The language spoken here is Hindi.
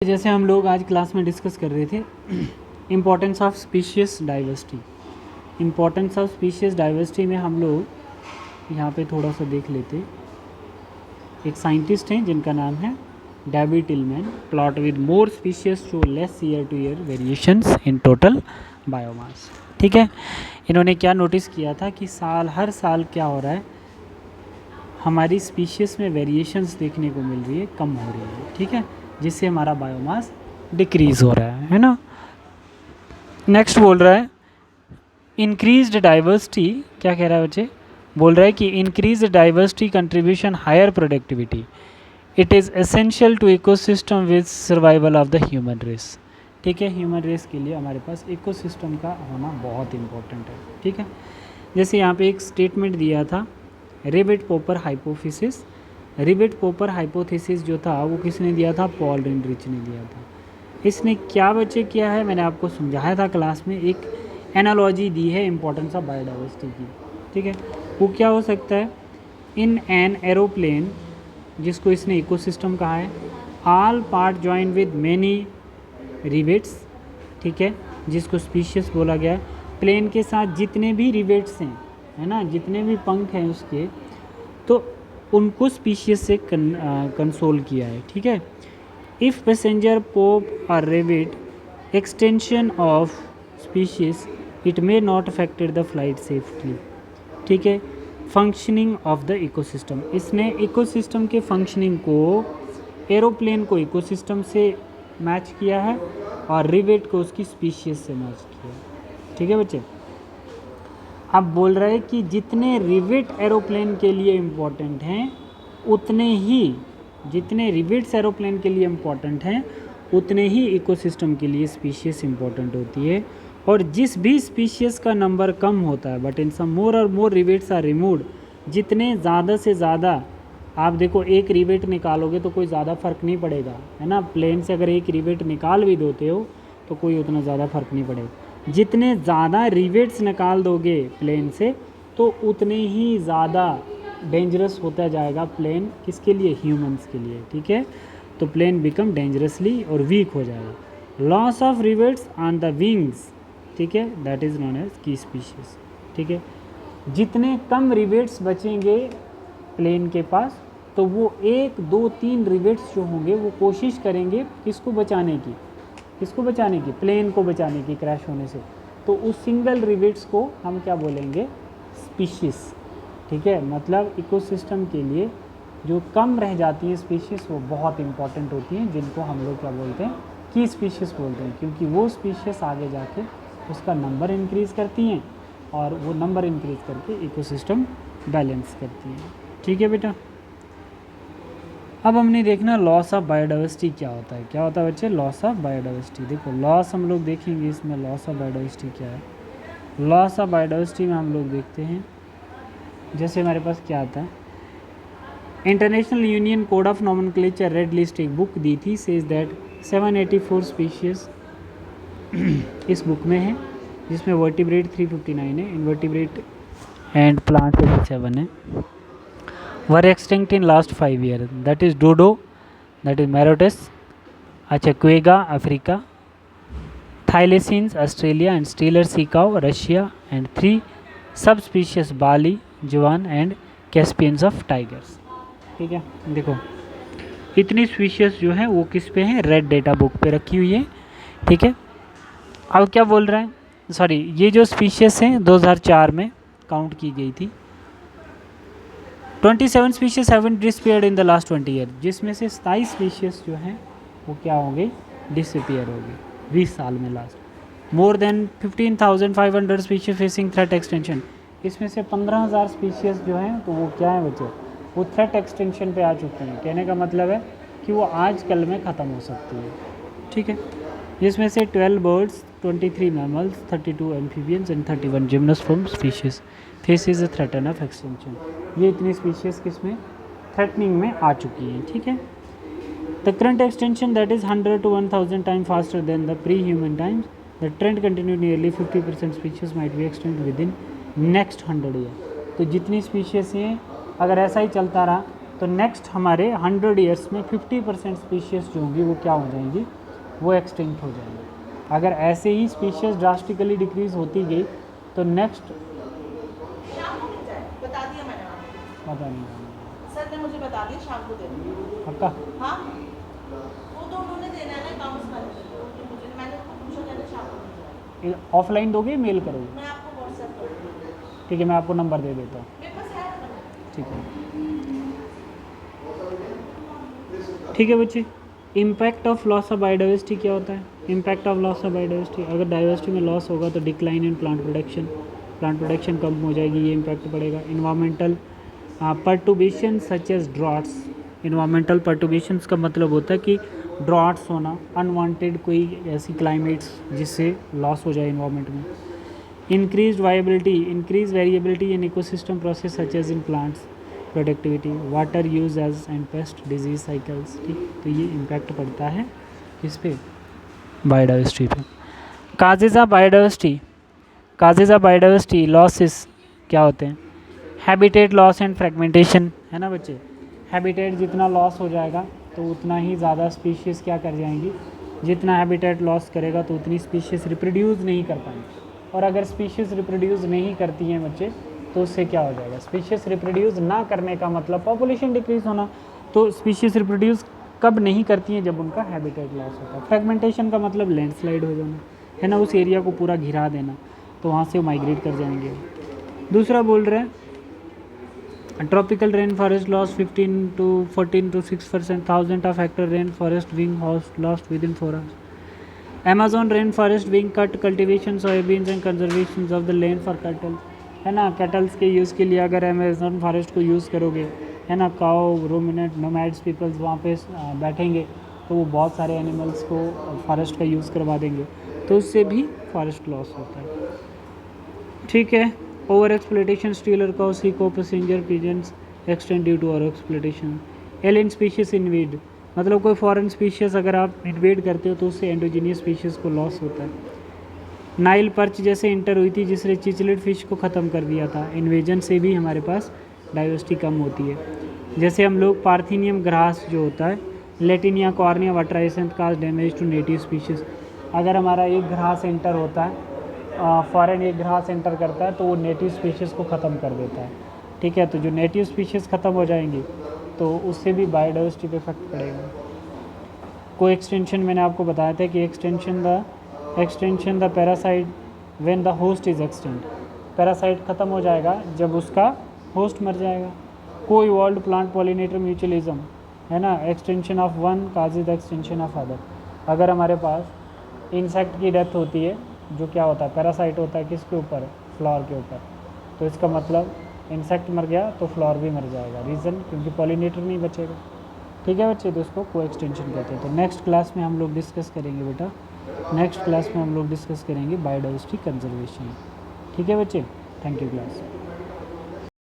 जैसे हम लोग आज क्लास में डिस्कस कर रहे थे importance of species diversity. Importance of species diversity में हम लोग यहाँ पे थोड़ा सा देख लेते। एक साइंटिस्ट हैं जिनका नाम है David Tilman. Plot with more species show less year to year variations in total biomass. ठीक है, इन्होंने क्या नोटिस किया था कि हर साल क्या हो रहा है, हमारी स्पीशीज़ में वेरिएशंस देखने को मिल रही है, कम हो रही है। ठीक है, जिससे हमारा बायोमास डिक्रीज़ हो रहा है ना। नेक्स्ट बोल रहा है इंक्रीज्ड डाइवर्सिटी। क्या कह रहा है बच्चे? बोल रहा है कि increased diversity contribution higher productivity, it is essential to ecosystem with survival of the human race. ठीक है, ह्यूमन रेस के लिए हमारे पास इकोसिस्टम का होना बहुत इंपॉर्टेंट है। ठीक है, जैसे यहाँ पे एक स्टेटमेंट दिया था रिवेट पोपर हाइपोथेसिस। रिवेट पोपर हाइपोथेसिस जो था वो किसने दिया था? पॉल रिंडरिच ने दिया था। इसने क्या बच्चे किया है, मैंने आपको समझाया था क्लास में, एक एनालॉजी दी है इम्पोर्टेंस ऑफ बायोडाइवर्सिटी की। ठीक है, वो क्या हो सकता है? इन एन एरोप्लेन, जिसको इसने इकोसिस्टम कहा है, all part join with many rivets. ठीक है, जिसको स्पीशीज बोला गया है। प्लेन के साथ जितने भी रिवेट्स हैं, है ना, जितने भी पंख हैं उसके, तो उनको स्पीशीज से कंसोल किया है। ठीक है, इफ़ पैसेंजर पोप और rivet extension of species it may not affected the flight safely. ठीक है, फंक्शनिंग ऑफ द इकोसिस्टम, इसने इकोसिस्टम के फंक्शनिंग को, एरोप्लेन को इकोसिस्टम से मैच किया है और रिवेट को उसकी स्पीशीज से मैच किया है। ठीक है बच्चे, अब बोल रहे हैं कि जितने रिवेट एरोप्लेन के लिए इम्पोर्टेंट हैं उतने ही, जितने रिवेट्स एरोप्लेन के लिए इम्पोर्टेंट हैं उतने ही इकोसिस्टम के लिए स्पीशीज इम्पोर्टेंट होती है। और जिस भी स्पीशीज़ का नंबर कम होता है, बट इन सम मोर और मोर रिवेट्स आर रिमूव्ड, जितने ज़्यादा से ज़्यादा, आप देखो एक रिवेट निकालोगे तो कोई ज़्यादा फ़र्क नहीं पड़ेगा, है ना। प्लेन से अगर एक रिवेट निकाल भी देते हो तो कोई उतना ज़्यादा फ़र्क नहीं पड़ेगा। जितने ज़्यादा रिवेट्स निकाल दोगे प्लेन से तो उतने ही ज़्यादा डेंजरस होता जाएगा प्लेन, किसके लिए? ह्यूमंस के लिए। ठीक है, तो प्लेन बिकम डेंजरसली और वीक हो जाएगा। Loss of rivets on the wings, ठीक है, दैट इज़ नोन एज की स्पीशीज। ठीक है, जितने कम रिवेट्स बचेंगे प्लेन के पास तो वो 1, 2, 3 रिवेट्स जो होंगे वो कोशिश करेंगे किसको बचाने की? किसको बचाने की? प्लेन को बचाने की क्रैश होने से। तो उस सिंगल रिवेट्स को हम क्या बोलेंगे? स्पीशीज़। ठीक है, मतलब इकोसिस्टम के लिए जो कम रह जाती हैं स्पीशीज़ वो बहुत इंपॉर्टेंट होती हैं, जिनको हम लोग क्या बोलते हैं? की स्पीशीज़ बोलते हैं, क्योंकि वो स्पीशीज़ आगे जाके उसका नंबर इंक्रीज़ करती हैं और वो नंबर इंक्रीज़ करके इकोसिस्टम बैलेंस करती हैं। ठीक है बेटा, अब हमने देखना लॉस ऑफ बायोडाइवर्सिटी क्या होता है। क्या होता है बच्चे? Loss of biodiversity. देखो लॉस हम लोग देखेंगे इसमें, लॉस ऑफ बायोडाइवर्सिटी क्या है। लॉस ऑफ बायोडाइवर्सिटी में हम लोग देखते हैं, जैसे हमारे पास क्या आता है, international union code of nomenclature red list एक बुक दी थी, सेज दैट 784 स्पीशीज़ इस बुक में है, जिसमें वर्टिब्रेट 359 है, इनवर्टिब्रेट एंड प्लांट 87 है। Were extinct in last 5 year, that is dodo, that is मैरोटस, अच्छा quagga Africa, thylacines Australia and Steller sea cow Russia and 3 सब स्पीशीज बाली, जवान एंड कैस्पियंस ऑफ टाइगर्स। ठीक है, देखो इतनी स्पीशीज जो है वो किस पे है? रेड डेटा बुक पे रखी हुई है। ठीक है, अब क्या बोल रहा है, सॉरी, ये जो स्पीशीज हैं 2004 में काउंट की गई थी। 27 species have disappeared in the last 20 year, जिसमें से 27 स्पीशीज जो हैं वो क्या होंगे? डिसअपीयर होगी 20 साल में last. More than 15,500 species facing threat extension, इसमें से 15,000 स्पीशीज जो हैं तो वो क्या है बच्चों? वो थ्रेट एक्सटेंशन पे आ चुके हैं। कहने का मतलब है कि वो आज कल में ख़त्म हो सकती है। ठीक है, जिसमें से 12 birds, 23 mammals, 32 amphibians and 31 gymnosperm species faces the threaten of extension. ये इतनी स्पीशीज किसमें? थ्रेटनिंग में आ चुकी हैं। ठीक है, the current extension that is 100 to 1000 time faster than the pre human times, the trend continue, nearly 50% species might be extend with in next 100 year. तो जितनी स्पीशीज हैं अगर ऐसा ही चलता रहा तो नेक्स्ट हमारे 100 ईयर्स में 50% स्पीशीज़ जो होंगी वो क्या हो जाएंगी, वो एक्सटिंक्ट हो जाएंगी। अगर ऐसे ही स्पीशीज़ ड्रास्टिकली डिक्रीज होती गई तो नेक्स्ट शाम को मिल जाए, बता दिया मैंने आपको। पता नहीं सर ने मुझे बता दिया शाम को दे दूँगी। पक्का। हाँ, वो तो उन्होंने देना है ना अकाउंट्स का, मुझे मैंने उनको पूछा, कहते शाम को मिल जाए। ऑफलाइन दोगे मेल करोगे? मैं आपको व्हाट्सएप कर दूँगी। ठीक है, मैं आपको नंबर दे देता हूँ। मेरे पास है नंबर। ठीक है, ठीक है बच्चे। Impact of loss of biodiversity क्या होता है? Impact of loss of biodiversity, अगर डाइवर्सिटी में लॉस होगा तो डिक्लाइन इन प्लांट प्रोडक्शन कम हो जाएगी, ये इम्पैक्ट पड़ेगा। Environmental perturbation such as droughts, environmental perturbations का मतलब होता है कि ड्रॉट्स होना, अनवांटेड कोई ऐसी क्लाइमेट्स जिससे लॉस हो जाए इन्वायरमेंट में। Increase variability in ecosystem process such as in plants, productivity, water use as and pest disease cycles. ठीक, तो ये इम्पैक्ट पड़ता है किस पे? बायोडाइवर्सिटी पे। काजेज ऑफ बायोडाइवर्सिटी लॉसेस क्या होते हैं? हैबिटेट लॉस एंड फ्रेगमेंटेशन, है ना बच्चे। हैबिटेट जितना लॉस हो जाएगा तो उतना ही ज़्यादा स्पीशीज़ क्या कर जाएंगी, जितना हैबिटेट लॉस करेगा तो उतनी स्पीशीज़ रिप्रोड्यूस नहीं कर पाएंगी। और अगर स्पीशीज़ रिप्रोड्यूस नहीं करती हैं बच्चे तो उससे क्या हो जाएगा? स्पीशीज़ रिप्रोड्यूस ना करने का मतलब पॉपुलेशन डिक्रीज होना। तो स्पीशीज़ रिप्रोड्यूस कब नहीं करती हैं? जब उनका हैबिटेट लॉस होता है। फ्रेगमेंटेशन का मतलब लैंडस्लाइड हो जाना, है ना, उस एरिया को पूरा घिरा देना, तो वहाँ से वो माइग्रेट कर जाएंगे। दूसरा बोल रहे हैं tropical rain forest loss 15 to 14 to 6%, 1000 of hectare rain forest being lost with in 4 hours। Amazon rain forest being cut, cultivation soya beans and conservation of the land for cattle, है ना। कैटल्स के यूज़ के लिए अगर अमेजोन फॉरेस्ट को यूज़ करोगे, है ना, काउ, रूमिनेंट, नोमैड्स पीपल्स वहाँ पे बैठेंगे तो वो बहुत सारे एनिमल्स को फॉरेस्ट का यूज़ करवा देंगे, तो उससे भी फॉरेस्ट लॉस होता है। ठीक है। ओवर एक्सप्लोइटेशन, स्टीलर काउ, सीको, passenger pigeons extinct due to over exploitation. Alien species invade, मतलब कोई फॉरेन स्पीशीज़ अगर आप इन्वेड करते हो तो उससे एंडोजीनियस स्पीशीज़ को लॉस होता है। नाइल पर्च जैसे इंटर हुई थी जिसने चिचलेट फिश को ख़त्म कर दिया था, इन्वेजन से भी हमारे पास डाइवर्सिटी कम होती है। जैसे हम लोग पार्थिनियम ग्रास जो होता है, लेटिनिया कॉर्निया water hyacinth cause damage to native species, अगर हमारा एक ग्रास एंटर होता है, फॉरेन एक ग्रास एंटर करता है तो वो नेटिव स्पीशीज़ को ख़त्म कर देता है। ठीक है, तो जो नेटिव स्पीशीज़ ख़त्म हो जाएंगी तो उससे भी बायोडाइवर्सिटी पे इफेक्ट पड़ेगा। को एक्सटेंशन मैंने आपको बताया था कि extension the parasite when the host is extent, parasite ख़त्म हो जाएगा जब उसका होस्ट मर जाएगा। को इवॉल्व प्लांट पॉलिनेटर म्यूचुअलिज्म, है ना, extension of one causes the extension of other. अगर हमारे पास इंसेक्ट की डेथ होती है, जो क्या होता है, पैरासाइट होता है किसके ऊपर? फ्लावर के ऊपर, तो इसका मतलब इंसेक्ट मर गया तो फ्लावर भी मर जाएगा। रीज़न क्योंकि पॉलिनेटर नहीं बचेगा। ठीक है बच्चे, तो इसको को एक्सटेंशन कहते हैं। तो नेक्स्ट क्लास में हम लोग डिस्कस करेंगे बेटा, नेक्स्ट क्लास में हम लोग डिस्कस करेंगे बायोडाइवर्सिटी कंजर्वेशन। ठीक है बच्चे, थैंक यू क्लास।